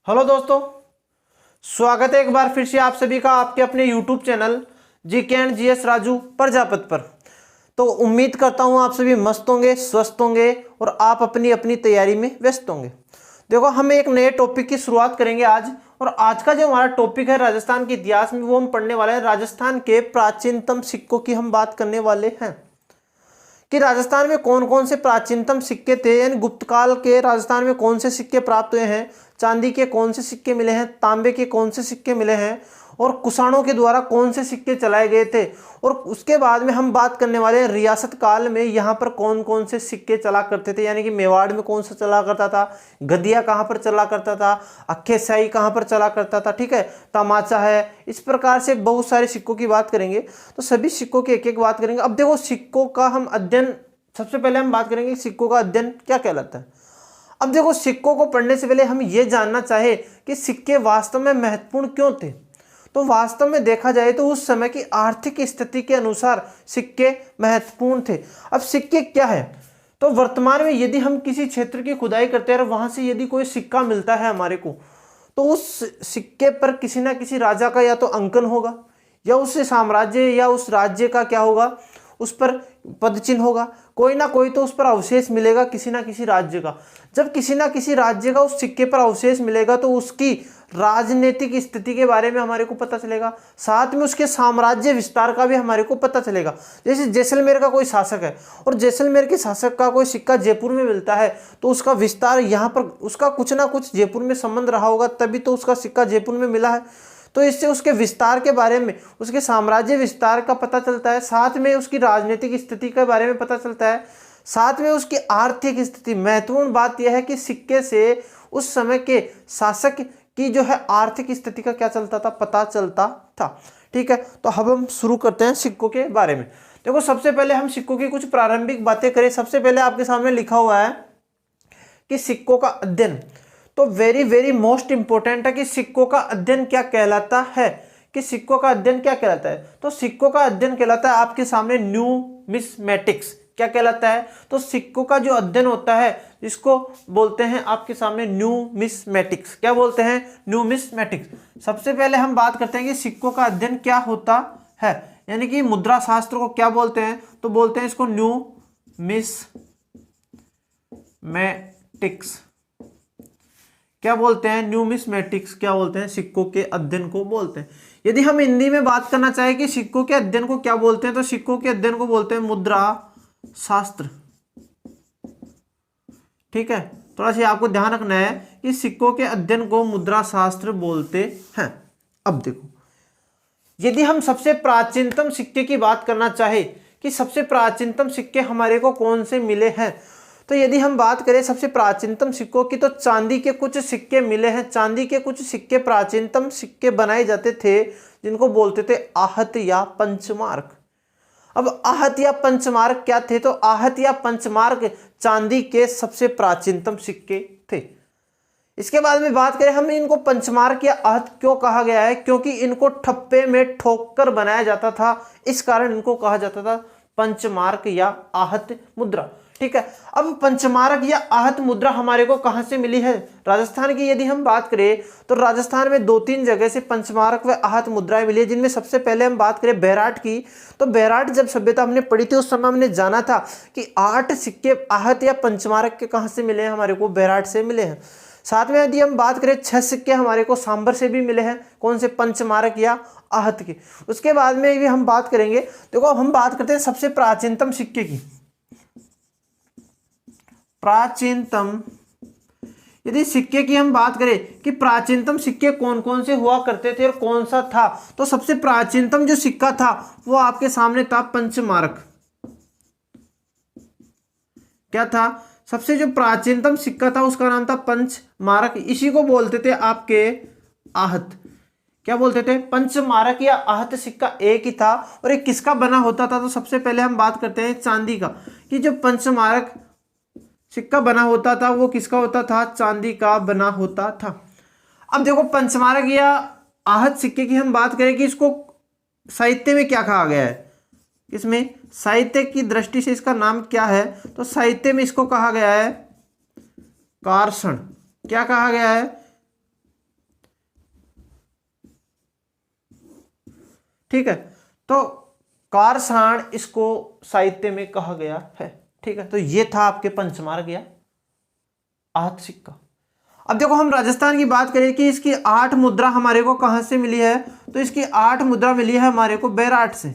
Hello दोस्तों, स्वागत है एक बार फिर से आप सभी का आपके अपने YouTube channel GK and GS Raju Prajapati पर। तो उम्मीद करता हूं आप सभी मस्त होंगे, स्वस्थ होंगे और आप अपनी अपनी तैयारी में व्यस्त होंगे। देखो, हम एक नए टॉपिक की शुरुआत करेंगे आज। और आज का जो हमारा टॉपिक है राजस्थान के इतिहास में, वो हम पढ़ने वाले हैं राजस्थान के प्राचीनतम सिक्कों की हम बात करने वाले हैं कि राजस्थान में कौन कौन से प्राचीनतम सिक्के थे, यानी गुप्त काल के राजस्थान में कौन से सिक्के प्राप्त हुए हैं, चांदी के कौन से सिक्के मिले हैं, तांबे के कौन से सिक्के मिले हैं और कुषाणों के द्वारा कौन से सिक्के चलाए गए थे। और उसके बाद में हम बात करने वाले हैं रियासत काल में यहाँ पर कौन कौन से सिक्के चला करते थे, यानी कि मेवाड़ में कौन सा चला करता था, गदिया कहाँ पर चला करता था, अक्खे शाही कहाँ पर चला करता था, ठीक है, तमाचा है। इस प्रकार से बहुत सारे सिक्कों की बात करेंगे, तो सभी सिक्कों की एक एक बात करेंगे। अब देखो, सिक्कों का हम अध्ययन, सबसे पहले हम बात करेंगे सिक्कों का अध्ययन क्या कहलाता है। अब देखो, सिक्कों को पढ़ने से पहले हम ये जानना चाहे कि सिक्के वास्तव में महत्वपूर्ण क्यों थे। तो वास्तव में देखा जाए तो उस समय की आर्थिक स्थिति के अनुसार सिक्के महत्वपूर्ण थे। अब सिक्के क्या है, तो वर्तमान में यदि हम किसी क्षेत्र की खुदाई करते हैं और वहां से यदि कोई सिक्का मिलता है हमारे को, तो उस सिक्के पर किसी ना किसी राजा का या तो अंकन होगा, या उस साम्राज्य या उस राज्य का क्या होगा, उस पर पद चिन्ह होगा, कोई ना कोई तो उस पर अवशेष मिलेगा किसी ना किसी राज्य का। जब किसी ना किसी राज्य का उस सिक्के पर अवशेष मिलेगा तो उसकी राजनीतिक स्थिति के बारे में हमारे को पता चलेगा, साथ में उसके साम्राज्य विस्तार का भी हमारे को पता चलेगा। जैसे जैसलमेर का कोई शासक है और जैसलमेर के शासक का कोई सिक्का जयपुर में मिलता है, तो उसका विस्तार यहाँ पर, उसका कुछ ना कुछ जयपुर में संबंध रहा होगा, तभी तो उसका सिक्का जयपुर में मिला है। तो इससे उसके विस्तार के बारे में, उसके साम्राज्य विस्तार का पता चलता है, साथ में उसकी राजनीतिक स्थिति के बारे में पता चलता है, साथ में उसकी आर्थिक स्थिति। महत्वपूर्ण बात यह है कि सिक्के से उस समय के शासक की जो है आर्थिक स्थिति का क्या चलता था, पता चलता था। ठीक है, तो अब हम शुरू करते हैं सिक्कों के बारे में। देखो, सबसे पहले हम सिक्कों की कुछ प्रारंभिक बातें करें। सबसे पहले आपके सामने लिखा हुआ है कि सिक्कों का अध्ययन। तो वेरी वेरी मोस्ट इंपॉर्टेंट है कि सिक्कों का अध्ययन क्या कहलाता है, कि सिक्कों का अध्ययन क्या कहलाता है। तो सिक्कों का अध्ययन कहलाता है आपके सामने न्यूमिस्मेटिक्स। क्या कहलाता है, तो सिक्कों का जो अध्ययन होता है इसको बोलते हैं आपके सामने न्यूमिस्मेटिक्स। क्या बोलते हैं, न्यूमिस्मेटिक्स। सबसे पहले हम बात करते हैं कि सिक्कों का अध्ययन क्या होता है, यानी कि मुद्रा शास्त्र को क्या बोलते हैं, तो बोलते हैं इसको न्यूमिस्मेटिक्स। क्या बोलते हैं, न्यूमिस्मेटिक्स क्या बोलते हैं, सिक्कों के अध्ययन को बोलते हैं। यदि हम हिंदी में बात करना चाहें कि सिक्कों के अध्ययन को क्या बोलते हैं, तो सिक्कों के अध्ययन को बोलते हैं मुद्रा शास्त्र। ठीक है, थोड़ा सा आपको ध्यान रखना है कि सिक्कों के अध्ययन को मुद्रा शास्त्र बोलते हैं। अब देखो, यदि हम सबसे प्राचीनतम सिक्के की बात करना चाहे कि सबसे प्राचीनतम सिक्के हमारे को कौन से मिले हैं, तो यदि हम बात करें सबसे प्राचीनतम सिक्कों की, तो चांदी के कुछ सिक्के मिले हैं। चांदी के कुछ सिक्के, प्राचीनतम सिक्के बनाए जाते थे जिनको बोलते थे आहत या पंचमार्क। अब आहत या पंचमार्क क्या थे, तो आहत या पंचमार्क चांदी के सबसे प्राचीनतम सिक्के थे। इसके बाद में बात करें हम, इनको पंचमार्क या आहत क्यों कहा गया है, क्योंकि इनको ठप्पे में ठोक कर बनाया जाता था, इस कारण इनको कहा जाता था पंचमार्क या आहत मुद्रा। ठीक है, अब पंचमार्क या आहत मुद्रा हमारे को कहां से मिली है, राजस्थान की यदि हम बात करें तो राजस्थान में 2-3 जगह से पंचमार्क व आहत मुद्राएं मिली है, जिनमें सबसे पहले हम बात करें बैराट की। तो बैराट जब सभ्यता हमने पढ़ी थी उस समय हमने जाना था कि 8 सिक्के आहत या पंचमार्क के कहां से मिले हैं, हमारे को बैराट से मिले हैं। साथ में यदि हम बात करें 6 सिक्के हमारे को सांबर से भी मिले हैं, कौन से, पंचमार्क या आहत के। उसके बाद में भी हम बात करेंगे, देखो हम बात करते हैं सबसे प्राचीनतम सिक्के की। प्राचीनतम, यदि सिक्के की हम बात करें कि प्राचीनतम सिक्के कौन कौन से हुआ करते थे और कौन सा था, तो सबसे प्राचीनतम जो सिक्का था वो आपके सामने था पंचमार्क। क्या था, सबसे जो प्राचीनतम सिक्का था उसका नाम था पंचमार्क। इसी को बोलते थे आपके आहत। क्या बोलते थे, पंचमार्क या आहत सिक्का एक ही था। और एक किसका बना होता था, तो सबसे पहले हम बात करते हैं चांदी का, कि जो पंचमार्क सिक्का बना होता था वो किसका होता था, चांदी का बना होता था। अब देखो, पंचमार्क या आहत सिक्के की हम बात करें कि इसको साहित्य में क्या कहा गया है, इसमें साहित्य की दृष्टि से इसका नाम क्या है, तो साहित्य में इसको कहा गया है कारषण। क्या कहा गया है, ठीक है, तो कारसाण इसको साहित्य में कहा गया है। ठीक है, तो ये था आपके पंचमार्क या आहत सिक्का। अब देखो हम राजस्थान की बात करें कि इसकी 8 मुद्रा हमारे को कहां से मिली है, तो इसकी 8 मुद्रा मिली है हमारे को बैराट से।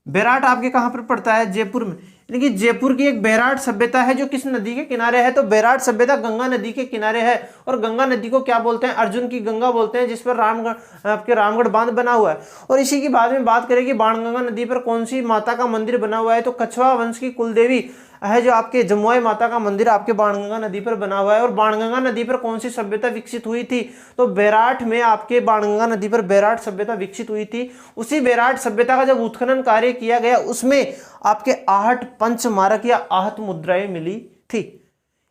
बैराट आपके कहां पर पड़ता है, जयपुर में। यानी कि जयपुर की एक बैराट सभ्यता है जो किस नदी के किनारे है, तो बैराट सभ्यता गंगा नदी के किनारे है। और गंगा नदी को क्या बोलते हैं, अर्जुन की गंगा बोलते हैं, जिस पर रामगढ़ आपके रामगढ़ बांध बना हुआ है। और इसी की बाद में बात करें कि बाणगंगा नदी पर कौन सी माता का मंदिर बना हुआ है, तो कछवा वंश की कुलदेवी है जो आपके जमुई माता का मंदिर आपके बाणगंगा नदी पर बना हुआ है। और बाणगंगा नदी पर कौन सी सभ्यता विकसित हुई थी, तो बैराठ में आपके बाणगंगा नदी पर बैराठ सभ्यता विकसित हुई थी। उसी बैराठ सभ्यता का जब उत्खनन कार्य किया गया उसमें आपके 8 पंचमारक या आहत मुद्राएं मिली थी।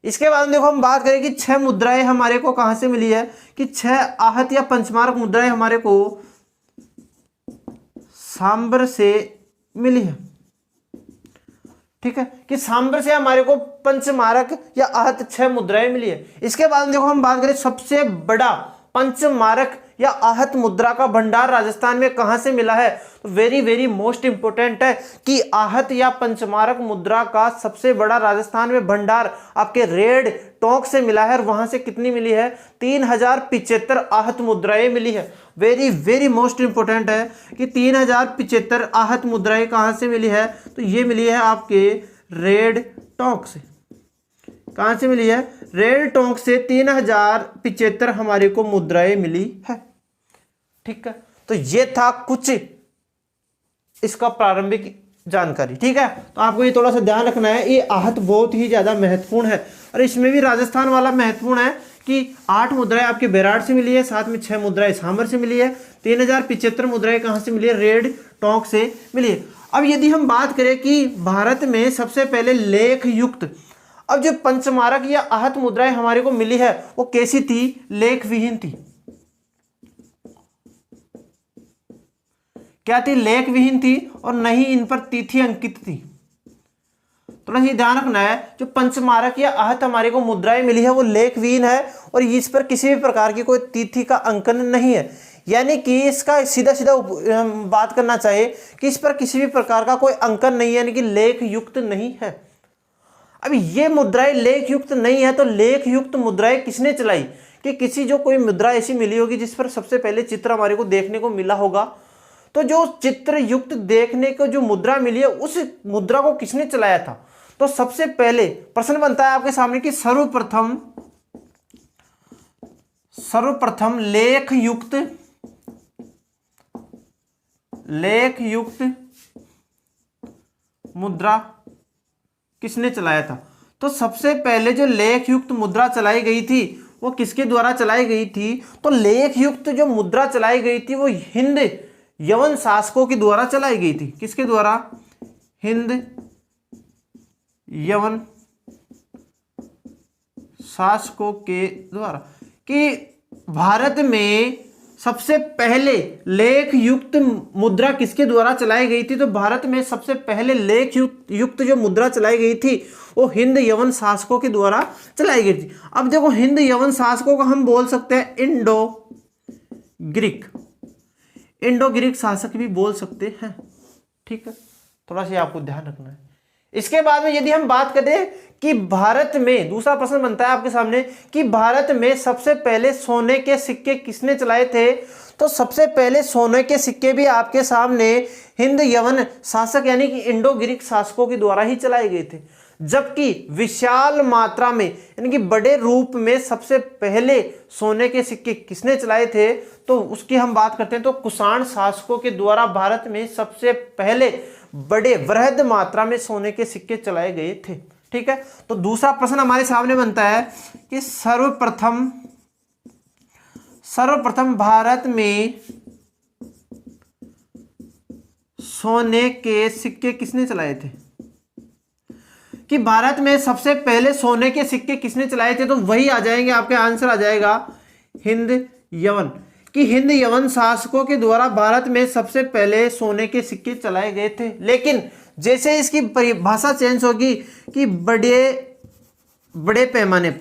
इसके बाद देखो हम बात करें कि 6 मुद्राएं हमारे को कहां से मिली है, कि 6 आहत या पंचमारक मुद्राएं हमारे को सांबर से मिली है। ठीक है, कि सांबर से हमारे को पंचमारक या आहत 6 मुद्राएं मिली है। इसके बाद देखो हम बात करें सबसे बड़ा पंचमारक या आहत मुद्रा का भंडार राजस्थान में कहां से मिला है, तो वेरी वेरी मोस्ट इंपोर्टेंट है कि आहत या पंचमारक मुद्रा का सबसे बड़ा राजस्थान में भंडार आपके रेड टोंक से मिला है। और वहां से कितनी मिली है, 3075 आहत मुद्राएं मिली है। वेरी वेरी मोस्ट इंपोर्टेंट है कि 3075 आहत मुद्राएं कहां से मिली है, तो ये मिली है आपके रेड टोंक से। कहां से मिली है, रेड टोंक से 3075 हमारे को मुद्राएं मिली है। ठीक है, तो ये था कुछ इसका प्रारंभिक जानकारी। ठीक है, तो आपको ये थोड़ा सा ध्यान रखना है, ये आहत बहुत ही ज्यादा महत्वपूर्ण है। और इसमें भी राजस्थान वाला महत्वपूर्ण है कि 8 मुद्राएं आपके बैराट से मिली है, साथ में 6 मुद्राएं सांबर से मिली है, 3075 मुद्राएं कहां से मिली है, रेड टोंक से मिली है। अब यदि हम बात करें कि भारत में सबसे पहले लेख युक्त, अब जो पंचमारक या आहत मुद्राएं हमारे को मिली है वो कैसी थी, लेख विहीन थी। क्या थी, लेख विहीन थी, और नहीं इन पर तिथि अंकित थी। थोड़ा सा ध्यान रखना है, जो पंचमारक या आहत हमारे को मुद्राएं मिली है वो लेख विहीन है और इस पर किसी भी प्रकार की कोई तिथि का अंकन नहीं है। यानी कि इसका सीधा सीधा बात करना चाहिए कि इस पर किसी भी प्रकार का कोई अंकन नहीं है, यानी कि लेख युक्त नहीं है। अब ये मुद्राएं लेख युक्त नहीं है, तो लेख युक्त मुद्राएं किसने चलाई, कि किसी जो कोई मुद्रा ऐसी मिली होगी जिस पर सबसे पहले चित्र हमारे को देखने को मिला होगा। तो जो चित्र युक्त देखने को जो मुद्रा मिली है उस मुद्रा को किसने चलाया था, तो सबसे पहले प्रश्न बनता है आपके सामने कि सर्वप्रथम लेख युक्त मुद्रा किसने चलाया था। तो सबसे पहले जो लेख युक्त मुद्रा चलाई गई थी वो किसके द्वारा चलाई गई थी, तो लेख युक्त जो मुद्रा चलाई गई थी वो हिंद यवन शासकों के द्वारा चलाई गई थी। किसके द्वारा, हिंद यवन शासकों के द्वारा। कि भारत में सबसे पहले लेख युक्त मुद्रा किसके द्वारा चलाई गई थी, तो भारत में सबसे पहले लेख युक्त जो मुद्रा चलाई गई थी वो हिंद यवन शासकों के द्वारा चलाई गई थी। अब देखो हिंद यवन शासकों को हम बोल सकते हैं इंडो ग्रीक शासक भी बोल सकते हैं। ठीक है, थोड़ा सा आपको ध्यान रखना है। इसके बाद में यदि हम बात करें कि भारत में, दूसरा प्रश्न बनता है आपके सामने कि भारत में सबसे पहले सोने के सिक्के किसने चलाए थे, तो सबसे पहले सोने के सिक्के भी आपके सामने हिंद यवन शासक यानी कि इंडो ग्रीक शासकों के द्वारा ही चलाए गए थे। जबकि विशाल मात्रा में यानी कि बड़े रूप में सबसे पहले सोने के सिक्के किसने चलाए थे, तो उसकी हम बात करते हैं तो कुषाण शासकों के द्वारा भारत में सबसे पहले बड़े वृहद मात्रा में सोने के सिक्के चलाए गए थे। ठीक है, तो दूसरा प्रश्न हमारे सामने बनता है कि सर्वप्रथम भारत में सोने के सिक्के किसने चलाए थे, कि भारत में सबसे पहले सोने के सिक्के किसने चलाए थे, तो वही आ जाएंगे आपके आंसर आ जाएगा हिंद यवन। कि हिंद यवन शासकों के द्वारा भारत में सबसे पहले सोने के सिक्के चलाए गए थे। लेकिन जैसे इसकी परिभाषा चेंज होगी कि बड़े पैमाने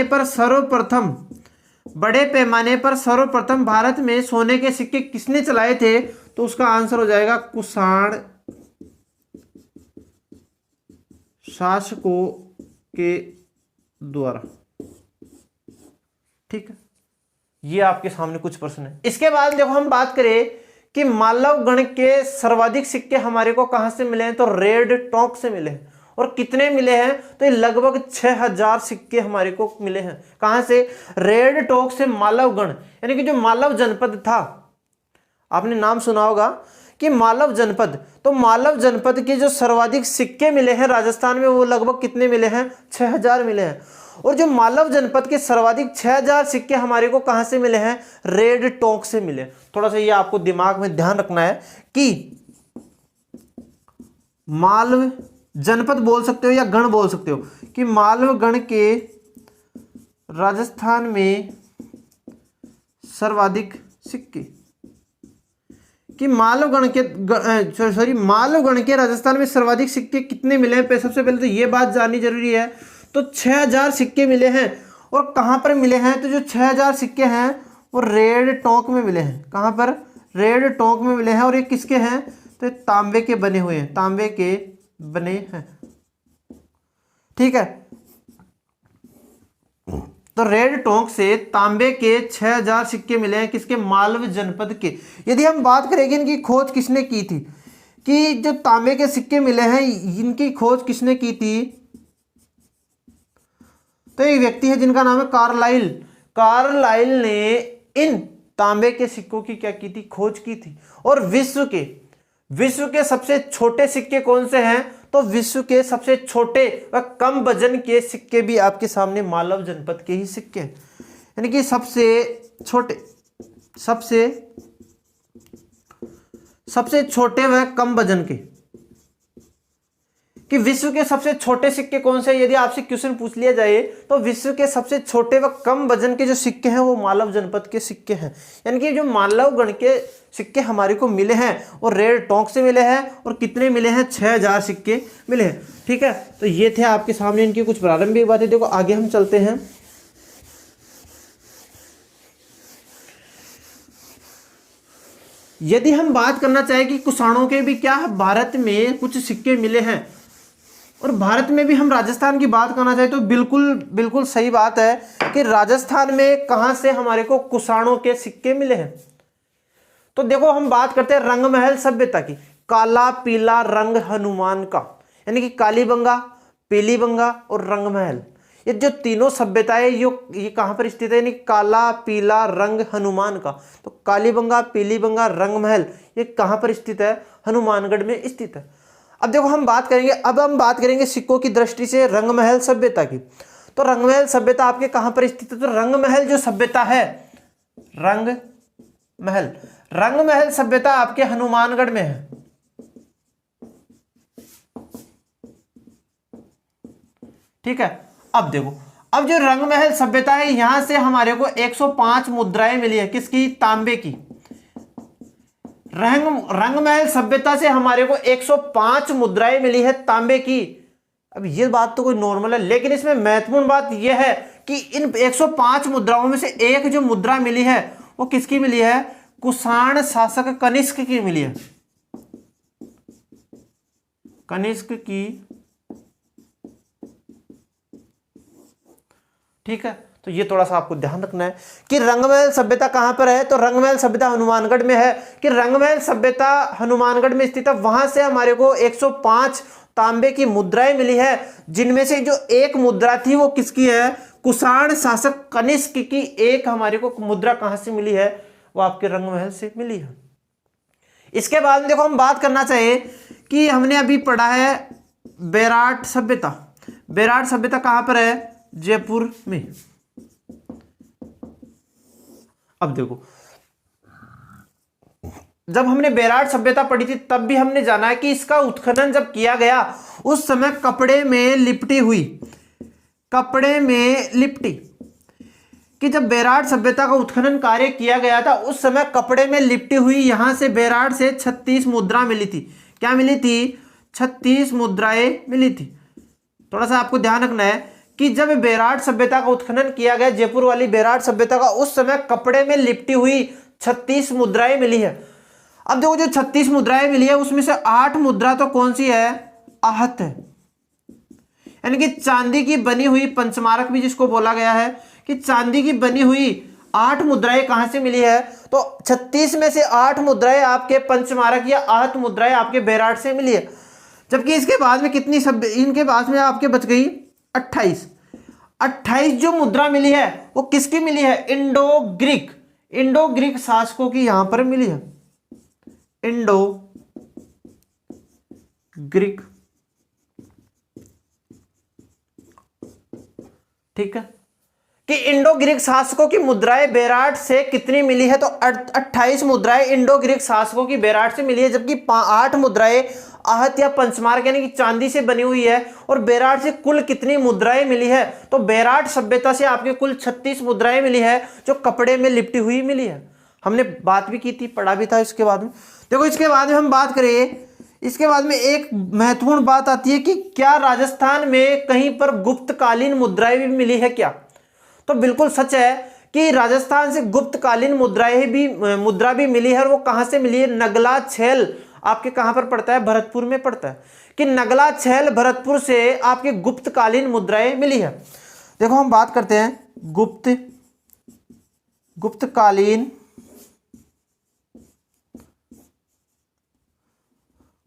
पर सर्वप्रथम बड़े पैमाने पर सर्वप्रथम भारत में सोने के सिक्के किसने चलाए थे? तो उसका आंसर हो जाएगा कुषाण शासकों के द्वारा। ठीक है, ये आपके सामने कुछ प्रश्न है। इसके बाद देखो हम बात करें कि मालव गण के सर्वाधिक सिक्के हमारे को कहां से मिले हैं? तो रेड टोंक से मिले हैं। और कितने मिले हैं? तो ये लगभग 6000 सिक्के हमारे को मिले हैं। कहां से? रेड टोंक से मालव गण, यानी कि जो मालव जनपद था, आपने नाम सुना होगा कि मालव जनपद, तो मालव जनपद के जो सर्वाधिक सिक्के मिले हैं राजस्थान में, वो लगभग कितने मिले हैं? 6000 मिले हैं। और जो मालव जनपद के सर्वाधिक 6000 सिक्के हमारे को कहां से मिले हैं? रेड टोंक से मिले। थोड़ा सा ये आपको दिमाग में ध्यान रखना है कि मालव जनपद बोल सकते हो या गण बोल सकते हो, कि मालव गण के राजस्थान में सर्वाधिक सिक्के, कि मालव गण के राजस्थान में सर्वाधिक सिक्के कितने मिले हैं? सबसे पहले तो ये बात जाननी जरूरी है। तो 6000 सिक्के मिले हैं। और कहां पर मिले हैं? तो जो 6000 सिक्के हैं वो रेड टोंक में मिले हैं। कहां पर? रेड टोंक में मिले हैं। और ये किसके हैं? तो ये तांबे के बने हुए हैं, तांबे के बने हैं। ठीक है, तो रेड टोंक से तांबे के 6000 सिक्के मिले हैं। किसके? मालव जनपद के। यदि हम बात करेंगे इनकी खोज किसने की थी, कि जो तांबे के सिक्के मिले हैं इनकी खोज किसने की थी? तो एक व्यक्ति है जिनका नाम है कार्लाइल। कार्लाइल ने इन तांबे के सिक्कों की क्या की थी? खोज की थी। और विश्व के सबसे छोटे सिक्के कौन से हैं? तो विश्व के सबसे छोटे व कम वजन के सिक्के भी आपके सामने मालव जनपद के ही सिक्के हैं। यानी कि सबसे छोटे व कम वजन के, कि विश्व के सबसे छोटे सिक्के कौन से? यदि आपसे क्वेश्चन पूछ लिया जाए तो विश्व के सबसे छोटे व कम वजन के जो सिक्के हैं वो मालव जनपद के सिक्के हैं। यानी कि जो मालव गण के सिक्के हमारे को मिले हैं वो रेड टोंक से मिले हैं। और कितने मिले हैं? 6000 सिक्के मिले हैं। ठीक है, तो ये थे आपके सामने इनकी कुछ प्रारंभिक बातें। देखो आगे हम चलते हैं। यदि हम बात करना चाहें कि कुषाणों के भी क्या भारत में कुछ सिक्के मिले हैं, और भारत में भी हम राजस्थान की बात करना चाहें, तो बिल्कुल सही बात है कि राजस्थान में कहां से हमारे को कुषाणों के सिक्के मिले हैं। तो देखो हम बात करते हैं रंगमहल सभ्यता की। काला पीला रंग हनुमान का, यानी कि कालीबंगा, पीलीबंगा और रंगमहल, ये जो तीनों सभ्यताएं ये कहां पर स्थित है? यानी काला पीला रंग हनुमान का। तो कालीबंगा, पीलीबंगा, रंगमहल ये कहां पर स्थित है? हनुमानगढ़ में स्थित है। अब देखो हम बात करेंगे सिक्कों की दृष्टि से रंगमहल सभ्यता की। तो रंगमहल सभ्यता आपके कहां पर स्थित है? तो रंगमहल जो सभ्यता है, रंगमहल सभ्यता आपके हनुमानगढ़ में है। ठीक है, अब देखो, अब जो रंगमहल सभ्यता है यहां से हमारे को 105 मुद्राएं मिली है। किसकी? तांबे की। रंगमहल सभ्यता से हमारे को 105 मुद्राएं मिली है तांबे की। अब ये बात तो कोई नॉर्मल है, लेकिन इसमें महत्वपूर्ण बात यह है कि इन 105 मुद्राओं में से एक जो मुद्रा मिली है वो किसकी मिली है? कुषाण शासक कनिष्क की मिली है। कनिष्क की। ठीक है, तो ये थोड़ा सा आपको ध्यान रखना है कि रंगमहल सभ्यता कहां पर है। तो रंगमहल सभ्यता हनुमानगढ़ में है। कि रंगमहल सभ्यता हनुमानगढ़ में स्थित है, वहां से हमारे को 105 तांबे की मुद्राएं मिली है, जिनमें से जो एक मुद्रा थी वो किसकी है? कुषाण शासक कनिष्क की एक हमारे को मुद्रा कहां से मिली है? वो आपके रंगमहल से मिली है। इसके बाद देखो हम बात करना चाहिए कि हमने अभी पढ़ा है बेराट सभ्यता। बेराट सभ्यता कहां पर है? जयपुर में। अब देखो, जब हमने बेराट सभ्यता पढ़ी थी तब भी हमने जाना है कि इसका उत्खनन जब किया गया उस समय कपड़े में लिपटी कि जब बेराट सभ्यता का उत्खनन कार्य किया गया था उस समय कपड़े में लिपटी हुई यहां से बेराट से 36 मुद्रा मिली थी। क्या मिली थी? 36 मुद्राएं मिली थी। थोड़ा सा आपको ध्यान रखना है कि जब बेराट सभ्यता का उत्खनन किया गया, जयपुर वाली बेराट सभ्यता का, उस समय कपड़े में लिपटी हुई 36 मुद्राएं मिली है। अब देखो जो 36 मुद्राएं मिली है उसमें से 8 मुद्रा तो कौन सी है, आहत है, यानी कि चांदी की बनी हुई पंचमारक भी जिसको बोला गया है कि चांदी की बनी हुई 8 मुद्राएं कहां से मिली है, तो 36 में से 8 मुद्राएं आपके पंचमारक या आहत मुद्राएं आपके बेराट से मिली है। जबकि इसके बाद में कितनी सभ्य, इनके बाद में आपके बच गई 28 जो मुद्रा मिली है वो किसकी मिली है, इंडो ग्रीक शासकों की यहां पर मिली है, इंडो ग्रीक, ठीक है, कि इंडो ग्रीक शासकों की मुद्राएं बेराट से कितनी मिली है, तो 28 मुद्राएं इंडो ग्रीक शासकों की बेराट से मिली है, जबकि 8 मुद्राएं आहत या पंचमार्क यानी कि चांदी से बनी हुई है। और बेराट से कुल कितनी मुद्राएं मिली है, तो बेराट सभ्यता से आपके कुल 36 मुद्राएं मिली है जो कपड़े में लिपटी हुई मिली है। हमने बात भी की थी, पढ़ा भी था। इसके बाद में देखो, इसके बाद में हम बात करें, इसके बाद में एक महत्वपूर्ण बात आती है कि क्या राजस्थान में कहीं पर गुप्तकालीन मुद्राएं भी मिली है क्या, तो बिल्कुल सच है कि राजस्थान से गुप्तकालीन मुद्रा भी मिली है। और वो कहां से मिली है, नगला छेल आपके कहां पर पड़ता है, भरतपुर में पड़ता है, कि नगला छेल भरतपुर से आपके गुप्तकालीन मुद्राएं मिली है। देखो हम बात करते हैं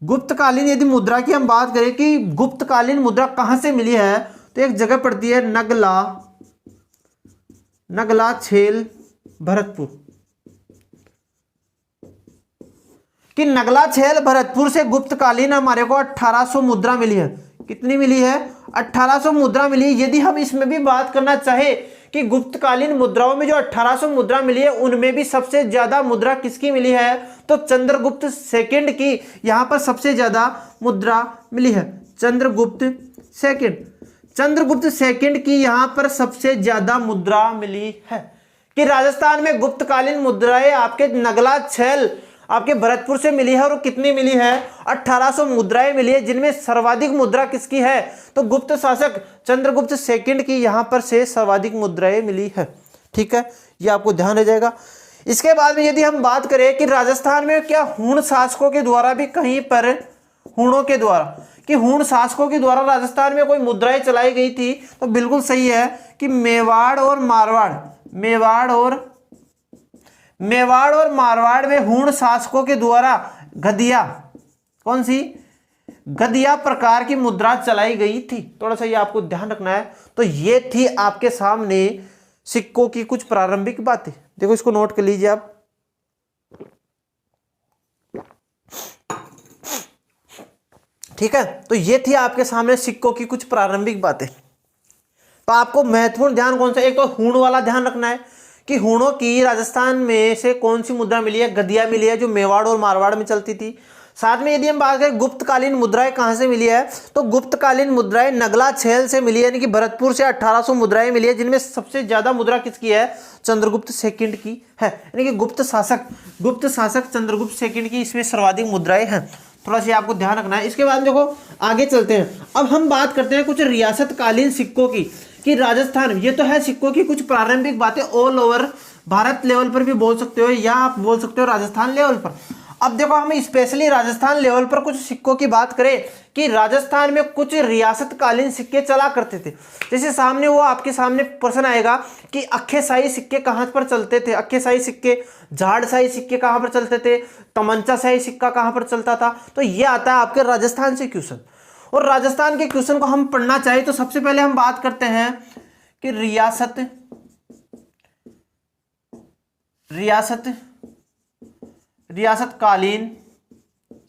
गुप्तकालीन यदि मुद्रा की हम बात करें कि गुप्तकालीन मुद्रा कहां से मिली है, तो एक जगह पड़ती है नगला छेल भरतपुर, कि नगला छेल भरतपुर से गुप्तकालीन हमारे को 1800 मुद्रा मिली है। कितनी मिली है, 1800 मुद्रा मिली है। यदि हम इसमें भी बात करना चाहे कि गुप्तकालीन मुद्राओं में जो 1800 मुद्रा मिली है उनमें भी सबसे ज्यादा मुद्रा किसकी मिली है, तो चंद्रगुप्त सेकंड की यहां पर सबसे ज्यादा मुद्रा मिली है। चंद्रगुप्त सेकंड की यहां पर सबसे ज्यादा मुद्रा मिली है, कि राजस्थान में गुप्तकालीन मुद्राएं आपके नगला छेल आपके भरतपुर से मिली है। और कितनी मिली है, 1800 मुद्राएं मिली है, जिनमें सर्वाधिक मुद्रा किसकी है, तो गुप्त शासक चंद्रगुप्त सेकंड की यहां पर से सर्वाधिक मुद्राएं मिली है। ठीक है, ये आपको ध्यान रह जाएगा। इसके बाद में यदि हम बात करें कि राजस्थान में क्या हूण शासकों के द्वारा भी कहीं पर हूण शासकों के द्वारा राजस्थान में कोई मुद्राएं चलाई गई थी, तो बिल्कुल सही है कि मेवाड़ और मारवाड़ में हूण शासकों के द्वारा गदिया प्रकार की मुद्रा चलाई गई थी। थोड़ा सा ये आपको ध्यान रखना है। तो ये थी आपके सामने सिक्कों की कुछ प्रारंभिक बातें। देखो इसको नोट कर लीजिए आप। ठीक है, तो ये थी आपके सामने सिक्कों की कुछ प्रारंभिक बातें। तो आपको महत्वपूर्ण ध्यान कौन सा, एक तो हूण वाला ध्यान रखना है कि हूणों की राजस्थान में से कौन सी मुद्रा मिली है, गदिया मिली है जो मेवाड़ और मारवाड़ में चलती थी। साथ में यदि हम बात करें गुप्तकालीन मुद्राएं कहां से मिली है, तो गुप्तकालीन मुद्राएं नगला छेल से मिली है, यानी कि भरतपुर से 1800 मुद्राएं मिली है, जिनमें सबसे ज्यादा मुद्रा किसकी है, चंद्रगुप्त सेकंड की है, यानी कि गुप्त शासक चंद्रगुप्त सेकंड की इसमें सर्वाधिक मुद्राएं हैं। थोड़ा सा आपको ध्यान रखना है। इसके बाद देखो आगे चलते हैं। अब हम बात करते हैं कुछ रियासतकालीन सिक्कों की, कि राजस्थान, ये तो है सिक्कों की कुछ प्रारंभिक बातें, ऑल ओवर भारत लेवल पर भी बोल सकते हो या आप बोल सकते हो राजस्थान लेवल पर। अब देखो हम स्पेशली राजस्थान लेवल पर कुछ सिक्कों की बात करें कि राजस्थान में कुछ रियासतकालीन सिक्के चला करते थे। जैसे सामने वो आपके सामने प्रश्न आएगा कि अक्खेशाही सिक्के कहां पर चलते थे, अक्खेशाही सिक्के, झाड़शाही सिक्के कहां पर चलते थे, तमंचाशाही सिक्का कहां पर चलता था। तो ये आता है आपके राजस्थान से क्वेश्चन। और राजस्थान के क्वेश्चन को हम पढ़ना चाहिए तो सबसे पहले हम बात करते हैं कि रियासतकालीन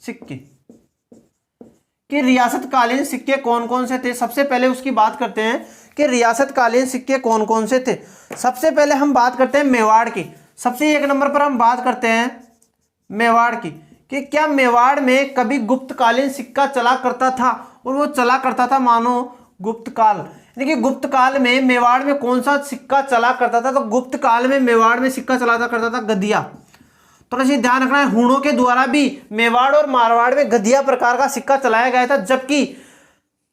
सिक्के, कि रियासतकालीन सिक्के कौन कौन से थे। सबसे पहले उसकी बात करते हैं कि रियासतकालीन सिक्के कौन कौन से थे। सबसे पहले हम बात करते हैं मेवाड़ की। सबसे एक नंबर पर हम बात करते हैं मेवाड़ की, कि क्या मेवाड़ में कभी गुप्तकालीन सिक्का चला करता था, और वो चला करता था मानो गुप्तकाल, यानी कि गुप्तकाल में मेवाड़ में कौन सा सिक्का चला करता था, तो गुप्तकाल में मेवाड़ में सिक्का चला करता था गदिया। थोड़ा सा ध्यान रखना है, हूणों के द्वारा भी मेवाड़ और मारवाड़ में गदिया प्रकार का सिक्का चलाया गया था, जबकि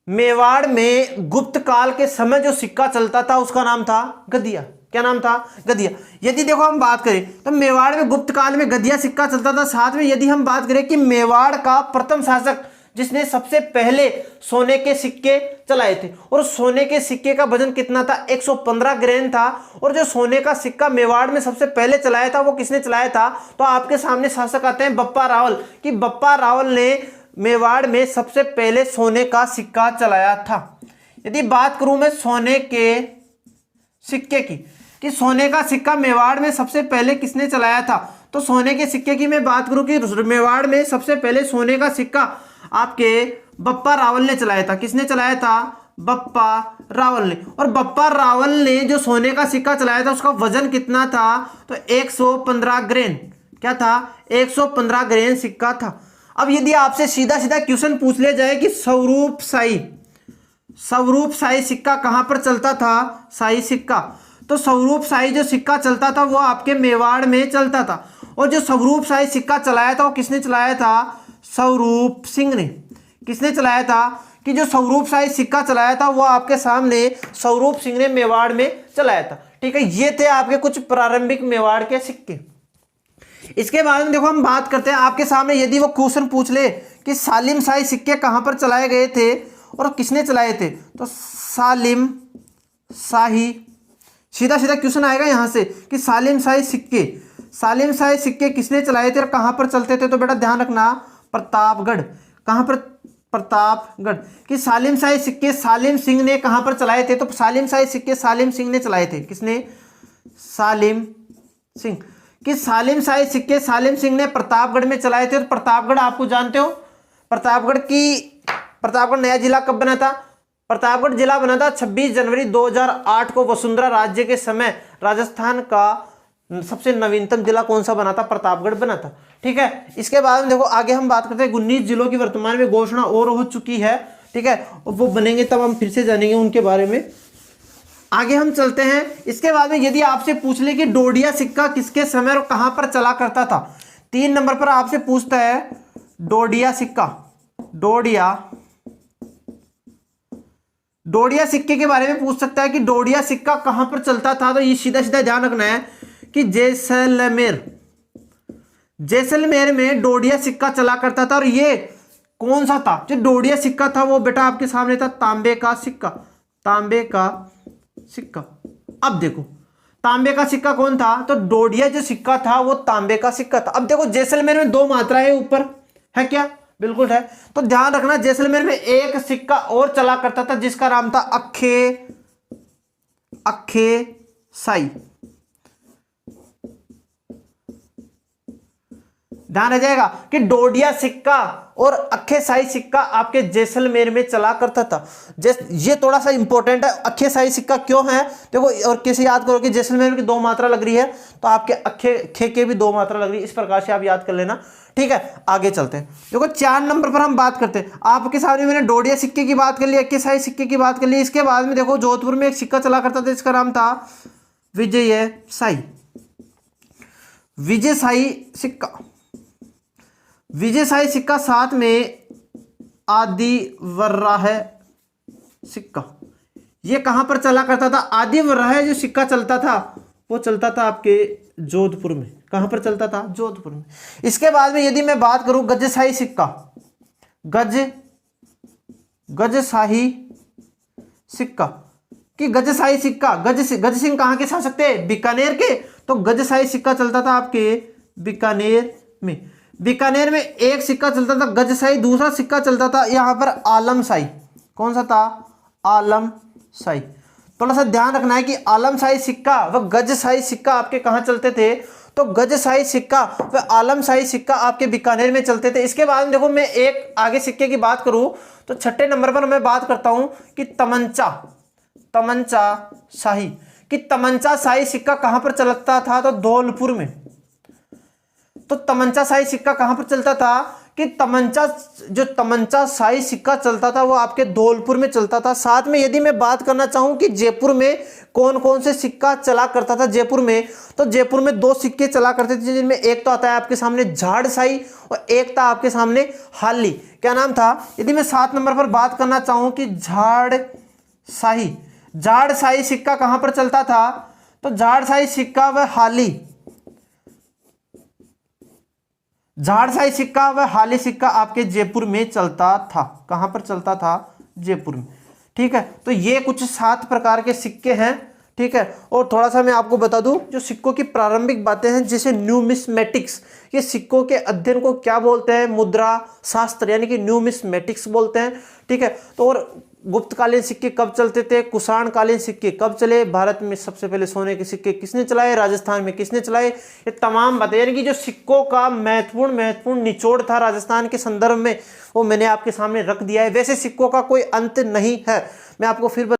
मेवाड़ में गुप्त काल के समय जो सिक्का चलता था उसका नाम था गदिया। क्या नाम था? गदिया। यदि देखो हम बात करें तो मेवाड़ में गुप्त काल में गदिया सिक्का चलता था। साथ में यदि हम बात करें कि मेवाड़ का प्रथम शासक जिसने सबसे पहले सोने के सिक्के चलाए थे, और सोने के सिक्के का वजन कितना था? 115 ग्राम था। और जो सोने का सिक्का मेवाड़ में सबसे पहले चलाया था वो किसने चलाया था? तो आपके सामने शासक आते हैं बप्पा रावल, कि बप्पा रावल ने मेवाड़ में सबसे पहले सोने का सिक्का चलाया था। यदि बात करूं मैं सोने के सिक्के की, कि सोने का सिक्का मेवाड़ में सबसे पहले किसने चलाया था, तो सोने के सिक्के की मैं बात करूं कि मेवाड़ में सबसे पहले सोने का सिक्का आपके बप्पा रावल ने चलाया था। किसने चलाया था? बप्पा रावल ने। और बप्पा रावल ने जो सोने का सिक्का चलाया था उसका वजन कितना था? तो 115 ग्राम। क्या था? 115 ग्राम सिक्का था। अब यदि आपसे सीधा सीधा क्वेश्चन पूछ लिया जाए कि स्वरूप शाही सिक्का कहां पर चलता था? शाही सिक्का, तो स्वरूप शाही जो सिक्का चलता था वो आपके मेवाड़ में चलता था। और जो स्वरूप शाही सिक्का चलाया था वो किसने चलाया था? स्वरूप सिंह ने। किसने चलाया था? कि जो स्वरूप शाही सिक्का चलाया था वो आपके सामने स्वरूप सिंह ने मेवाड़ में चलाया था। ठीक है, ये थे आपके कुछ प्रारंभिक मेवाड़ के सिक्के। इसके बाद में देखो हम बात करते हैं आपके सामने, यदि वो क्वेश्चन पूछ ले कि सालिम शाही सिक्के कहां पर चलाए गए थे और किसने चलाए थे, तो सालिम शाही, सीधा सीधा क्वेश्चन आएगा यहां से कि सालिम शाही सिक्के किसने चलाए थे और कहां पर चलते थे, तो बेटा ध्यान रखना प्रतापगढ़। कहां पर? प्रतापगढ़। कि सालिम शाही सिक्के सालिम सिंह ने कहां पर चलाए थे, तो सालिम शाही सिक्के सालिम सिंह ने चलाए थे। किसने? सालिम सिंह। कि सालिम शाही सिक्के सालिम सिंह ने प्रतापगढ़ में चलाए थे। और प्रतापगढ़ आपको जानते हो, प्रतापगढ़ नया जिला कब बना था? प्रतापगढ़ जिला बना था 26 जनवरी 2008 को। वसुंधरा राज्य के समय राजस्थान का सबसे नवीनतम जिला कौन सा बना था? प्रतापगढ़ बना था। ठीक है, इसके बाद में देखो आगे हम बात करते हैं 19 जिलों की वर्तमान में घोषणा और हो चुकी है। ठीक है, वो बनेंगे तब हम फिर से जानेंगे उनके बारे में। आगे हम चलते हैं। इसके बाद में यदि आपसे पूछ ले कि डोडिया सिक्का किसके समय और कहां पर चला करता था, 3 नंबर पर आपसे पूछता है डोडिया सिक्का। डोडिया सिक्के के बारे में पूछ सकता है कि डोडिया सिक्का कहां पर चलता था, तो ये सीधा सीधा ध्यान रखना है कि जैसलमेर में डोडिया सिक्का चला करता था। और ये कौन सा था? जो डोडिया सिक्का था वो बेटा आपके सामने था तांबे का सिक्का। अब देखो तांबे का सिक्का कौन था, तो डोडिया जो सिक्का था वो तांबे का सिक्का था। अब देखो जैसलमेर में 2 मात्राएं ऊपर है, क्या? बिल्कुल है। तो ध्यान रखना जैसलमेर में एक सिक्का और चला करता था जिसका नाम था अक्खे साई। ध्यान रह जाएगा कि डोडिया सिक्का और अक्खे साई सिक्का आपके जैसलमेर में चला करता था। ये थोड़ा सा इंपॉर्टेंट है। अक्खे साई सिक्का क्यों है देखो, और कैसे याद करो कि जैसलमेर की 2 मात्रा लग रही है तो आपके अक्खे खे के भी 2 मात्रा लग रही है। इस प्रकार से आप याद कर लेना। ठीक है, आगे चलते हैं। देखो 4 नंबर पर हम बात करते हैं। आपके सामने मैंने डोडिया सिक्के की बात कर ली, अक्खे साई सिक्के की बात कर ली। इसके बाद में देखो जोधपुर में एक सिक्का चला करता था, इसका नाम था विजय साई सिक्का। साथ में आदि वर्राह सिक्का, ये कहां पर चला करता था? आदि वर्राह जो सिक्का चलता था वो चलता था आपके जोधपुर में। कहां पर चलता था? जोधपुर में। इसके बाद में यदि मैं बात करूं गजशाही सिक्का, गजशाही सिक्का कि गजशाही सिक्का गज सिंह कहां के शासक थे? बीकानेर के। तो गजशाही सिक्का चलता था आपके बीकानेर में एक सिक्का चलता था गजशाही। दूसरा सिक्का चलता था यहां पर आलमशाही। कौन सा था? आलमशाही। थोड़ा सा ध्यान रखना है कि आलमशाही सिक्का व गजशाही सिक्का आपके कहां चलते थे, तो गजशाही सिक्का व आलमशाही सिक्का आपके बीकानेर में चलते थे। इसके बाद देखो मैं एक आगे सिक्के की बात करूं तो 6 नंबर पर मैं बात करता हूं कि तमंचा शाही सिक्का कहां पर चलता था? तो धौलपुर में। तो तमंचा शाही सिक्का कहां पर चलता था? कि तमंचा शाही सिक्का चलता था वो आपके धौलपुर में चलता था। साथ में यदि मैं बात करना चाहूं कि जयपुर में कौन कौन से सिक्का चला करता था जयपुर में, तो जयपुर में 2 सिक्के चला करते थे, जिनमें एक तो आता है आपके सामने झाड़शाही और एक था आपके सामने हाली। क्या नाम था? यदि मैं 7 नंबर पर बात करना चाहूं कि झाड़शाही सिक्का कहां पर चलता था, तो झाड़शाही सिक्का व हाली सिक्का आपके जयपुर में चलता था। कहां पर चलता था? जयपुर में। ठीक है, तो ये कुछ 7 प्रकार के सिक्के हैं। ठीक है, और थोड़ा सा मैं आपको बता दूं जो सिक्कों की प्रारंभिक बातें हैं, जैसे न्यूमिस्मेटिक्स, ये सिक्कों के अध्ययन को क्या बोलते हैं? मुद्रा शास्त्र, यानी कि न्यूमिस्मेटिक्स बोलते हैं। ठीक है, तो और गुप्तकालीन सिक्के कब चलते थे, कुषाण कालीन सिक्के कब चले, भारत में सबसे पहले सोने के सिक्के किसने चलाए, राजस्थान में किसने चलाए, ये तमाम बातें, यानी कि जो सिक्कों का महत्वपूर्ण निचोड़ था राजस्थान के संदर्भ में, वो मैंने आपके सामने रख दिया है। वैसे सिक्कों का कोई अंत नहीं है। मैं आपको फिर